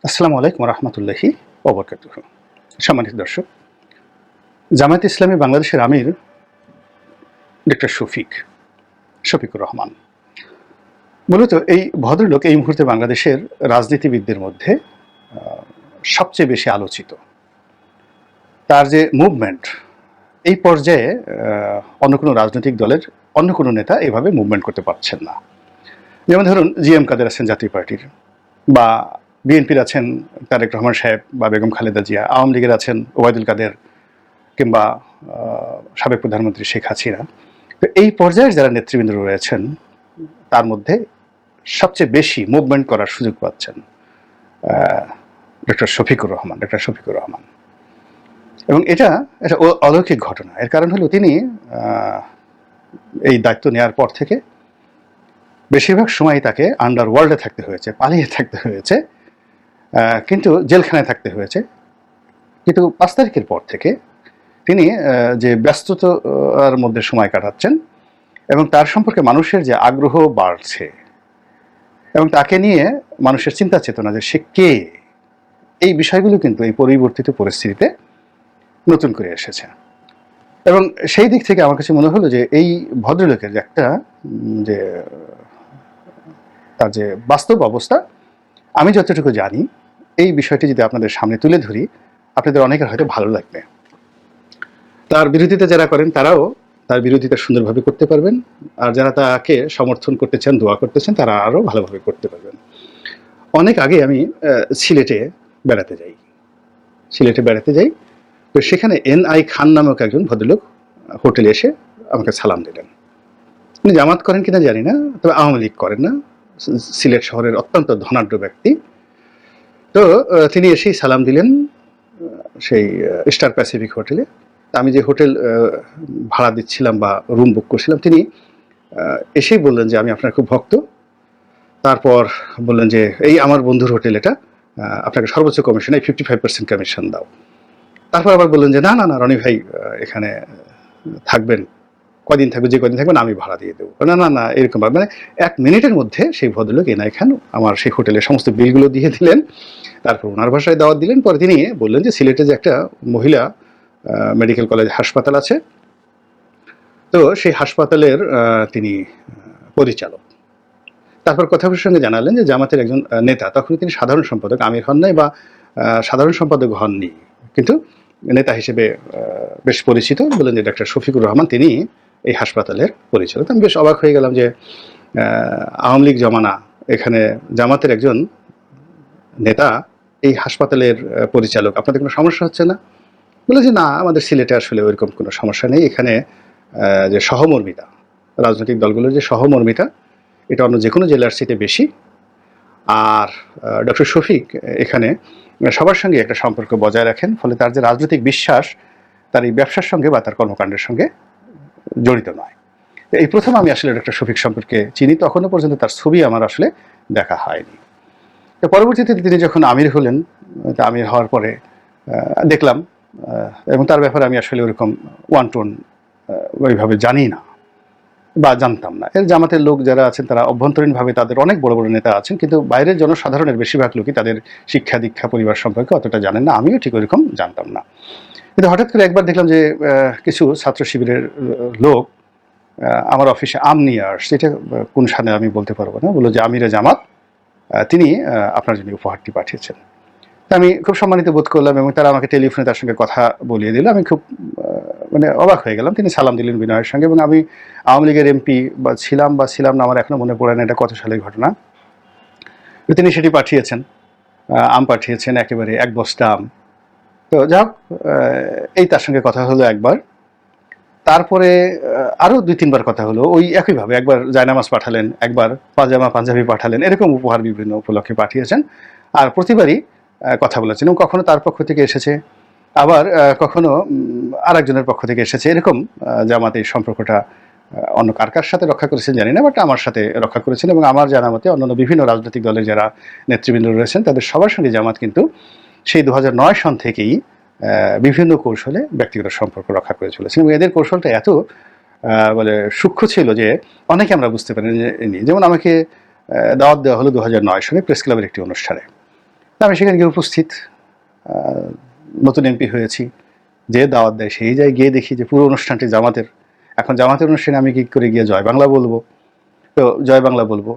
আসসালামু আলাইকুম রহমতুল্লাহি ওবরকাতুহু। সম্মানিত দর্শক, জামায়াতে ইসলামী বাংলাদেশের আমির ডক্টর শফিকুর রহমান মূলত এই ভদ্রলোক এই মুহূর্তে বাংলাদেশের রাজনীতিবিদদের মধ্যে সবচেয়ে বেশি আলোচিত। তার যে মুভমেন্ট এই পর্যায়ে অন্য কোনো রাজনৈতিক দলের অন্য কোনো নেতা এভাবে মুভমেন্ট করতে পারছেন না। যেমন ধরুন জিএম কাদের আছেন জাতীয় পার্টির, বা বিএনপির আছেন তারেক রহমান সাহেব বা বেগম খালেদা জিয়া, আওয়ামী লীগের আছেন ওবায়দুল কাদের কিংবা সাবেক প্রধানমন্ত্রী শেখ হাসিনা। তো এই পর্যায়ের যারা নেতৃবৃন্দ রয়েছেন তার মধ্যে সবচেয়ে বেশি মুভমেন্ট করার সুযোগ পাচ্ছেন ডক্টর শফিকুর রহমান। এবং এটা অলৌকিক ঘটনা। এর কারণ হলো তিনি এই দায়িত্ব নেওয়ার পর থেকে বেশিরভাগ সময় তাকে আন্ডারওয়ার্ল্ডে থাকতে হয়েছে, পালিয়ে থাকতে হয়েছে, কিন্তু জেলখানায় থাকতে হয়েছে। কিন্তু 5 তারিখের পর থেকে তিনি যে ব্যস্ততার মধ্যে সময় কাটাচ্ছেন এবং তার সম্পর্কে মানুষের যে আগ্রহ বাড়ছে এবং তাকে নিয়ে মানুষের চিন্তা চেতনা যে সে কে, এই বিষয়গুলো কিন্তু এই পরিবর্তিত পরিস্থিতিতে নতুন করে এসেছে। এবং সেই দিক থেকে আমার কাছে মনে হলো যে এই ভদ্রলোকের যে একটা যে তার যে বাস্তব অবস্থা, আমি যতটুকু জানি এই বিষয়টি যদি আপনাদের সামনে তুলে ধরি আপনাদের অনেকের হয়তো ভালো লাগবে। তার বিরোধিতা যারা করেন তারাও তার বিরোধিতা সুন্দরভাবে করতে পারবেন, আর যারা তাকে সমর্থন করতে চান, দোয়া করতেছেন, তারা আরও ভালোভাবে করতে পারবেন। অনেক আগে আমি সিলেটে বেড়াতে যাই। তো সেখানে NI খান নামক একজন ভদ্রলোক হোটেলে এসে আমাকে সালাম দিলেন। উনি জামাত করেন কিনা জানি না, তবে আওয়ামী লীগ করেন না, সিলেট শহরের অত্যন্ত ধনাঢ্য ব্যক্তি। তো তিনি এসেই সালাম দিলেন সেই স্টার প্যাসিফিক হোটেলে। আমি যে হোটেল ভাড়া দিচ্ছিলাম বা রুম বুক করছিলাম, তিনি এসেই বললেন যে আমি আপনার খুব ভক্ত। তারপর বললেন যে এই আমার বন্ধুর হোটেল, এটা আপনাকে সর্বোচ্চ কমিশনে 55% কমিশন দাও। তারপর আবার বললেন যে না না না রনি ভাই, এখানে থাকবেন, কদিন থাকবেন, যে কদিন থাকবেন আমি ভাড়া দিয়ে দেবো। না না না এরকম মানে 1 মিনিটের মধ্যে সেই ভদ্রলোক NI খান আমার সেই হোটেলের সমস্ত বিলগুলো দিয়ে দিলেন। তারপর ওনার ভাষায় দাওয়াত দিলেন। পরে তিনি বললেন যে সিলেটে যে একটা মহিলা মেডিকেল কলেজ হাসপাতাল আছে, তো সেই হাসপাতালের তিনি পরিচালক। তারপর কথা প্রসঙ্গে জানালেন যে জামাতের একজন নেতা, তখন তিনি সাধারণ সম্পাদক আমির হন নাই বা সাধারণ সম্পাদক হননি, কিন্তু নেতা হিসেবে বেশ পরিচিত। বললেন যে ডক্টর শফিকুর রহমান তিনি এই হাসপাতালের পরিচালক। আমি বেশ অবাক হয়ে গেলাম যে আওয়ামী লীগ জমানা, এখানে জামাতের একজন নেতা এই হাসপাতালের পরিচালক, আপনাদের কোনো সমস্যা হচ্ছে না? বলে যে না, আমাদের সিলেটে আসলে ওইরকম কোনো সমস্যা নেই। এখানে যে সহমর্মিতা, রাজনৈতিক দলগুলোর যে সহমর্মিতা, এটা অন্য যে কোনো জেলার চেয়ে বেশি। আর ডক্টর শফিক এখানে সবার সঙ্গে একটা সম্পর্ক বজায় রাখেন, ফলে তার যে রাজনৈতিক বিশ্বাস তার এই ব্যবসার সঙ্গে বা তার কর্মকাণ্ডের সঙ্গে জড়িত নয়। এই প্রথম আমি আসলে ডক্টর শফিক সম্পর্কে চিনি, তখনও পর্যন্ত তার ছবি আমার আসলে দেখা হয়নি। তো পরবর্তীতে তিনি যখন আমির হলেন, আমির হওয়ার পরে দেখলাম, এবং তার ব্যাপারে আমি আসলে ওরকম ওয়ান টু ওয়ান ওইভাবে জানি না বা জানতাম না। এর জামাতের লোক যারা আছেন তারা অভ্যন্তরীণভাবে তাদের অনেক বড় বড় নেতা আছেন, কিন্তু বাইরের জনসাধারণের বেশিরভাগ লোকই তাদের শিক্ষা দীক্ষা পরিবার সম্পর্কে অতটা জানেন না। আমিও ঠিক ওইরকম জানতাম না। কিন্তু হঠাৎ করে একবার দেখলাম যে কিছু ছাত্র শিবিরের লোক আমার অফিসে আম নিয়ে আসছে। এটা কোন সালে আমি বলতে পারবো না। বললো যে আমিরে জামাত তিনি আপনার জন্য উপহারটি পাঠিয়েছেন। আমি খুব সম্মানিত বোধ করলাম এবং তারা আমাকে টেলিফোনে তার সঙ্গে কথা বলিয়ে দিল। আমি খুব মানে অবাক হয়ে গেলাম। তিনি সালাম দিলেন বিনয়ের সঙ্গে, এবং আমি আওয়ামী লীগের MP বা ছিলাম না, আমার এখনো মনে পড়ে না এটা কত সালের ঘটনা। তিনি সেটি পাঠিয়েছেন, আম পাঠিয়েছেন, একেবারে 1 বস্তা আম। তো যাক, এই তার সঙ্গে কথা হলো একবার। তারপরে আরও 2-3 বার কথা হলো ওই একইভাবে। একবার জায়নামাজ পাঠালেন, একবার পাজামা পাঞ্জাবি পাঠালেন, এরকম উপহার বিভিন্ন উপলক্ষে পাঠিয়েছেন। আর প্রতিবারই কথা বলেছেন, এবং কখনো তার পক্ষ থেকে এসেছে, আবার কখনো আরেকজনের পক্ষ থেকে এসেছে। এরকম জামাত এই সম্পর্কটা অন্য কার সাথে রক্ষা করেছেন জানি না, বাট আমার সাথে রক্ষা করেছেন। এবং আমার জানা মতে অন্যান্য বিভিন্ন রাজনৈতিক দলের যারা নেতৃবৃন্দ রয়েছেন তাদের সবার সঙ্গে জামাত কিন্তু সেই 2009 সন থেকেই বিভিন্ন কৌশলে ব্যক্তিগত সম্পর্ক রক্ষা করে চলেছেন। এবং এদের কৌশলটা এত বলে সূক্ষ্ম ছিল যে অনেকে আমরা বুঝতে পারিনি। যেমন আমাকে দাওয়াত দেওয়া হলো 2009 সনে প্রেস ক্লাবের একটি অনুষ্ঠানে। আমি সেখানে গিয়ে উপস্থিত, নতুন এমপি হয়েছি, যে দাওয়াত দেয় সেই যায়, গিয়ে দেখি যে পুরো অনুষ্ঠানটি জামাতের। এখন জামাতের অনুষ্ঠানে আমি কি করে গিয়ে জয় বাংলা বলবো? তো জয় বাংলা বলবো,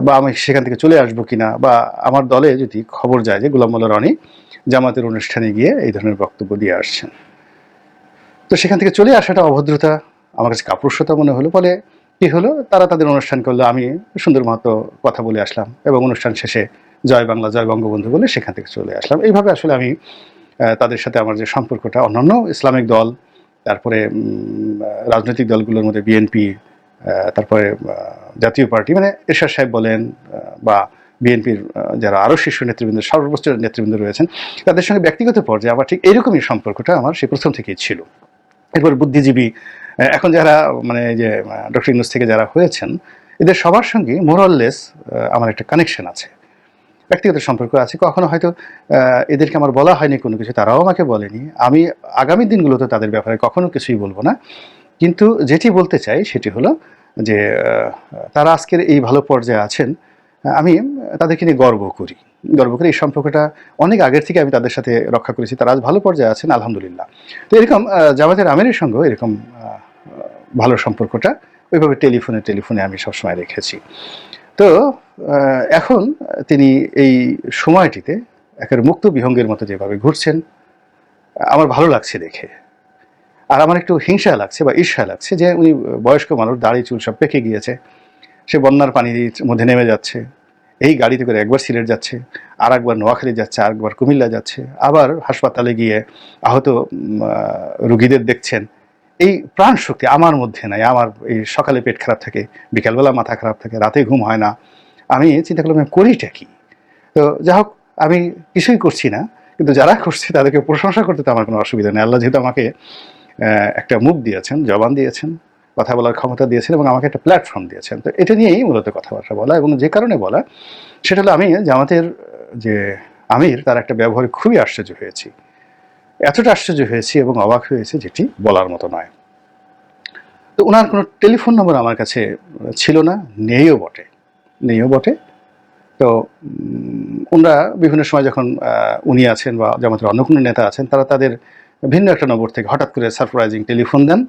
বা আমি সেখান থেকে চলে আসবো কিনা, বা আমার দলে যদি খবর যায় যে গোলাম মোল্লা রনি জামাতের অনুষ্ঠানে গিয়ে এই ধরনের বক্তব্য দিয়ে আসছেন, তো সেখান থেকে চলে আসাটা অভদ্রতা, আমার কাছে কাপুরুষতা মনে হলো। ফলে কি হলো, তারা তাদের অনুষ্ঠান করলো, আমি সুন্দর মতো কথা বলে আসলাম এবং অনুষ্ঠান শেষে জয় বাংলা জয় বঙ্গবন্ধু বলে সেখান থেকে চলে আসলাম। এইভাবে আসলে আমি তাদের সাথে আমার যে সম্পর্কটা, অন্যান্য ইসলামিক দল, তারপরে রাজনৈতিক দলগুলোর মধ্যে বিএনপি, তারপরে জাতীয় পার্টি, মানে এরশাদ সাহেব বলেন বা বিএনপির যারা আরও শীর্ষ নেতৃবৃন্দ, সর্বোচ্চ নেতৃবৃন্দ রয়েছেন, তাদের সঙ্গে ব্যক্তিগত পর্যায়ে আমার ঠিক এরকমই সম্পর্কটা আমার সেই প্রথম থেকেই ছিল। এরপর বুদ্ধিজীবী এখন যারা, মানে যে ডক্টর ইউনূস থেকে যারা হয়েছেন, এদের সবার সঙ্গে মোরাললেস আমার একটা কানেকশন আছে, ব্যক্তিগত সম্পর্ক আছে। কখনো হয়তো এদেরকে আমার বলা হয়নি কোনো কিছু, তারাও আমাকে বলেনি। আমি আগামী দিনগুলোতে তাদের ব্যাপারে কখনো কিছুই বলবো না। কিন্তু যেটি বলতে চাই সেটি হলো যে তারা আজকের এই ভালো পর্যায়ে আছেন, আমি তাদেরকে নিয়ে গর্ব করি। এই সম্পর্কটা অনেক আগের থেকে আমি তাদের সাথে রক্ষা করেছি। তারা আজ ভালো পর্যায়ে আছেন, আলহামদুলিল্লাহ। তো এরকম জামাতের আমিরের সঙ্গেও এরকম ভালো সম্পর্কটা ওইভাবে টেলিফোনে আমি সবসময় রেখেছি। তো এখন তিনি এই সময়টিতে একের মুক্ত বিহঙ্গের মতো যেভাবে ঘুরছেন, আমার ভালো লাগছে দেখে। আর আমার একটু হিংসা লাগছে বা ঈর্ষা লাগছে যে উনি বয়স্ক মানুষ, দাড়ি চুল সব পেকে গিয়েছে, সে বন্যার পানির মধ্যে নেমে যাচ্ছে, এই গাড়িতে করে একবার সিলেট যাচ্ছে, আর একবার নোয়াখালী যাচ্ছে, আর একবার কুমিল্লা যাচ্ছে, আবার হাসপাতালে গিয়ে আহত রুগীদের দেখছেন। এই প্রাণ শক্তি আমার মধ্যে নাই। আমার এই সকালে পেট খারাপ থাকে, বিকালবেলা মাথা খারাপ থাকে, রাতে ঘুম হয় না। আমি চিন্তা করলাম আমি করিটা কি? তো যা হোক, আমি কিছুই করছি না, কিন্তু যারা করছে তাদেরকে প্রশংসা করতে তো আমার কোনো অসুবিধা নেই। আল্লাহ যেহেতু আমাকে একটা মুখ দিয়েছেন, জবান দিয়েছেন, কথা বলার ক্ষমতা দিয়েছেন এবং আমাকে একটা প্ল্যাটফর্ম দিয়েছেন, তো এটা নিয়েই মূলত কথাবার্তা বলা। এবং যে কারণে বলা সেটা হলো, আমি জামাতের যে আমির, তার একটা ব্যবহারে খুবই আশ্চর্য হয়েছি। এতটা আশ্চর্য হয়েছি এবং অবাক হয়েছে যেটি বলার মতো নয়। তো ওনার কোনো টেলিফোন নম্বর আমার কাছে ছিল না, নেইও বটে। তো ওনারা বিভিন্ন সময় যখন উনি আছেন বা জামাতের অন্য কোনো নেতা আছেন, তারা তাদের ভিন্ন একটা নম্বর থেকে হঠাৎ করে সারপ্রাইজিং টেলিফোন দেন,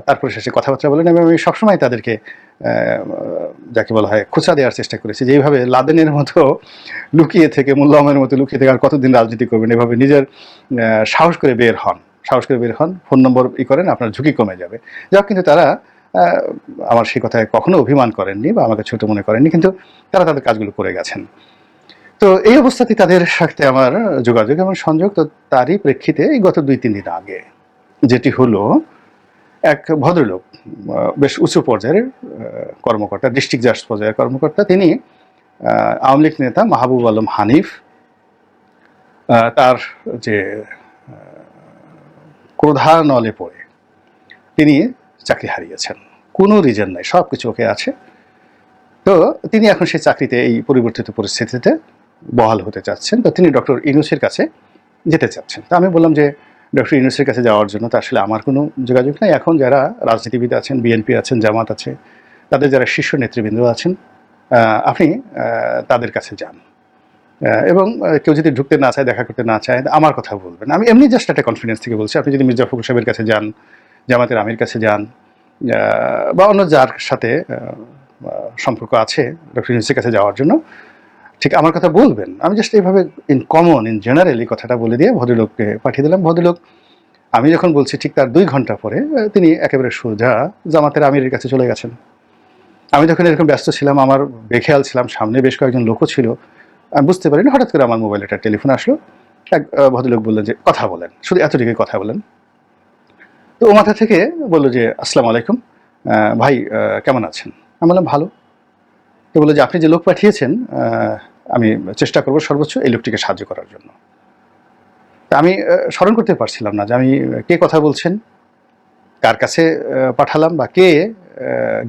তারপরে শেষে কথাবার্তা বলেন। এবং আমি সবসময় তাদেরকে যাকে বলা হয় খোঁচা দেওয়ার চেষ্টা করেছি, যে এইভাবে লাদেনের মতো লুকিয়ে থেকে, মোল্লা আহমেদের মতো লুকিয়ে থেকে আর কতদিন রাজনীতি করবেন, এভাবে নিজের সাহস করে বের হন, ফোন নম্বর করেন, আপনার ঝুঁকি কমে যাবে। যাক, কিন্তু তারা আমার সেই কথায় কখনো অভিমান করেননি বা আমাকে ছোট মনে করেননি, কিন্তু তারা তাদের কাজগুলো করে গেছেন। তো এই অবস্থাতেই তাদের সাথে আমার যোগাযোগ এবং সংযোগ। তো তারই প্রেক্ষিতে এই গত 2-3 দিন আগে যেটি হলো, এক ভদ্রলোক, বেশ উঁচু পর্যায়ের কর্মকর্তা, ডিস্ট্রিক্ট জাজ পর্যায়ের কর্মকর্তা, তিনি আওয়ামী লীগ নেতা মাহবুব আলম হানিফ, তার যে ক্রোধানলে পড়ে তিনি চাকরি হারিয়েছেন। কোনো রিজন নাই, সব কিছু ওকে আছে। তো তিনি এখন সেই চাকরিতে এই পরিবর্তিত পরিস্থিতিতে বহাল হতে চাচ্ছেন। তো তিনি ডক্টর ইউনূসের কাছে যেতে চাচ্ছেন। তো আমি বললাম যে ডক্টর ইউনূসের কাছে যাওয়ার জন্য তো আসলে আমার কোনো যোগাযোগ নেই। এখন যারা রাজনীতিবিদ আছেন, বিএনপি আছেন, জামাত আছে, তাদের যারা শীর্ষ নেতৃবৃন্দ আছেন, আপনি তাদের কাছে যান, এবং কেউ যদি ঢুকতে না চায়, দেখা করতে না চায়, আমার কথা বলবেন। আমি এমনি জাস্ট একটা কনফিডেন্স থেকে বলছি। আপনি যদি মির্জা ফখরুল সাহেবের কাছে যান, জামাতের আমির কাছে যান, বা অন্য যার সাথে সম্পর্ক আছে ডক্টর ইউনূসের কাছে যাওয়ার জন্য, ঠিক আমার কথা বলবেন। আমি জাস্ট এইভাবে ইন জেনারেল এই কথাটা বলে দিয়ে ভদ্রলোককে পাঠিয়ে দিলাম। ভদ্রলোক, আমি যখন বলছি ঠিক তার 2 ঘন্টা পরে তিনি একেবারে সোজা জামাতের আমিরের কাছে চলে গেছেন। আমি যখন এরকম ব্যস্ত ছিলাম, আমার বেখেয়াল ছিলাম, সামনে বেশ কয়েকজন লোকও ছিল, আমি বুঝতে পারিনি। হঠাৎ করে আমার মোবাইলে একটা টেলিফোন আসলো। এক ভদ্রলোক বললেন যে কথা বলেন, শুধু এতটুকুই কথা বলেন। তো ও মাথা থেকে বললো যে আসসালামু আলাইকুম ভাই, কেমন আছেন? আমি বললাম ভালো। তো বললো যে আপনি যে লোক পাঠিয়েছেন, আমি চেষ্টা করবো সর্বোচ্চ এই লোকটিকে সাহায্য করার জন্য। তা আমি স্মরণ করতে পারছিলাম না যে আমি কে কথা বলছেন, কার কাছে পাঠালাম বা কে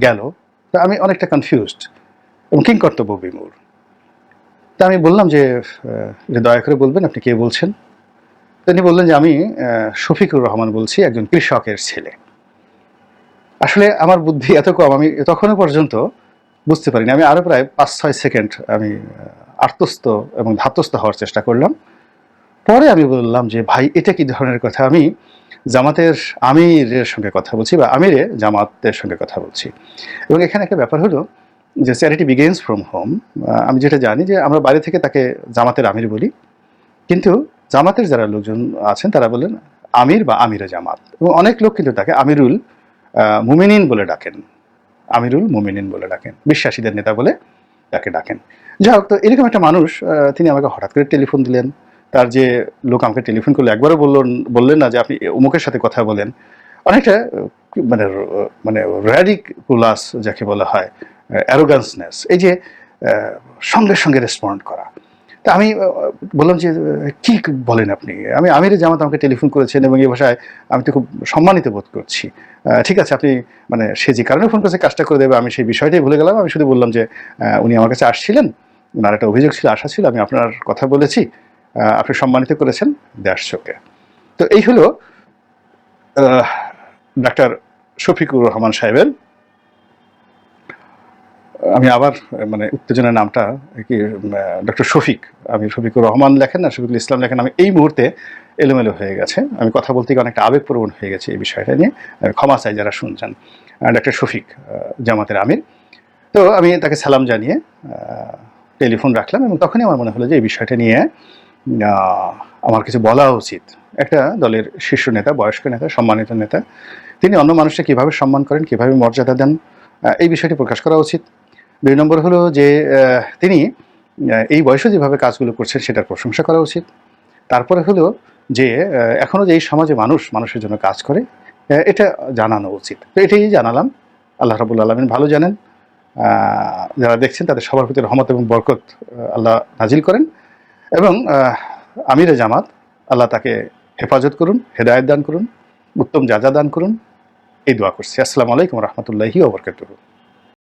গেল। তা আমি অনেকটা কনফিউজড এবং কিংকর্তব্য বিমূঢ়। তা আমি বললাম যে দয়া করে বলবেন আপনি কে বলছেন। তিনি বললেন যে আমি শফিকুর রহমান বলছি, একজন কৃষকের ছেলে। আসলে আমার বুদ্ধি এত কম, আমি তখনও পর্যন্ত বুঝতে পারিনি। আমি আরও প্রায় 5-6 সেকেন্ড আমি আর্তস্থ এবং ধাতস্থ হওয়ার চেষ্টা করলাম। পরে আমি বললাম যে, ভাই এটা কি ধরনের কথা? আমি জামাতের আমিরের সঙ্গে কথা বলছি বা আমিরে জামাতের সঙ্গে কথা বলছি। এবং এখানে একটা ব্যাপার হলো যে চ্যারিটি বিগিনস ফ্রম হোম। আমি যেটা জানি যে আমরা বাইরে থেকে তাকে জামাতের আমির বলি, কিন্তু জামাতের যারা লোকজন আছেন তারা বলেন আমির বা আমিরে জামাত, এবং অনেক লোক কিন্তু তাকে আমিরুল মুমিনিন বলে ডাকেন, আমিরুল মুমিনিন বলে ডাকেন, বিশ্বাসীদের নেতা বলে তাকে ডাকেন। যাই হোক, তো এরকম একটা মানুষ তিনি আমাকে হঠাৎ করে টেলিফোন দিলেন। তার যে লোক আমাকে টেলিফোন করলো একবারও বললেন না যে আপনি অমুকের সাথে কথা বলেন। অনেকটা মানে মানে র্যাডিকুলাস যাকে বলা হয়, অ্যারোগান্সনেস, এই যে সঙ্গে সঙ্গে রেসপন্ড করা। তা আমি বললাম যে, কি বলেন আপনি? আমি আমিরে জামাত আমাকে টেলিফোন করেছেন এবং এই ভাষায় আমি তো খুব সম্মানিত বোধ করছি। ঠিক আছে, আপনি মানে সে যে কারণে ফোন করেছে কাজটা করে দেবে, আমি সেই বিষয়টাই ভুলে গেলাম। আমি শুধু বললাম যে উনি আমার কাছে আসছিলেন, ওনার একটা অভিযোগ ছিল, আশা ছিল, আমি আপনার কথা বলেছি, আপনি সম্মানিত করেছেন, দ্যাটস ওকে। তো এই হলো ডাক্তার শফিকুর রহমান সাহেবের, আমি আবার মানে উত্তেজনার নামটা কি ডক্টর শফিক, আমি শফিকুর রহমান লেখেন না শফিকুল ইসলাম লেখেন, আমি এই মুহূর্তে এলোমেলো হয়ে গেছে, আমি কথা বলতে গিয়ে অনেকটা আবেগপ্রবণ হয়ে গেছে এই বিষয়টা নিয়ে, ক্ষমা চাই যারা শুনছেন। ডক্টর শফিক জামাতের আমির। তো আমি তাকে সালাম জানিয়ে টেলিফোন রাখলাম এবং তখনই আমার মনে হলো যে এই বিষয়টা নিয়ে আমার কিছু বলা উচিত। একটা দলের শীর্ষ নেতা, বয়স্ক নেতা, সম্মানিত নেতা, তিনি অন্য মানুষকে কীভাবে সম্মান করেন, কীভাবে মর্যাদা দেন, এই বিষয়টি প্রকাশ করা উচিত। ২ নম্বর হলো যে তিনি এই বয়সে যেভাবে কাজগুলো করছেন সেটার প্রশংসা করা উচিত। তারপরে হলো যে এখনও যে এই সমাজে মানুষের জন্য কাজ করে, এটা জানানো উচিত। তো এটাই জানালাম। আল্লাহ রাব্বুল আলামিন ভালো জানেন। যারা দেখছেন তাদের সবার প্রতি রহমত এবং বরকত আল্লাহ নাজিল করেন, এবং আমিরে জামাত আল্লাহ তাকে হেফাজত করুন, হেদায়েত দান করুন, উত্তম যাজা দান করুন, এই দোয়া করছি। আসসালামু আলাইকুম ওয়া রাহমাতুল্লাহি ওয়া বারাকাতুহু।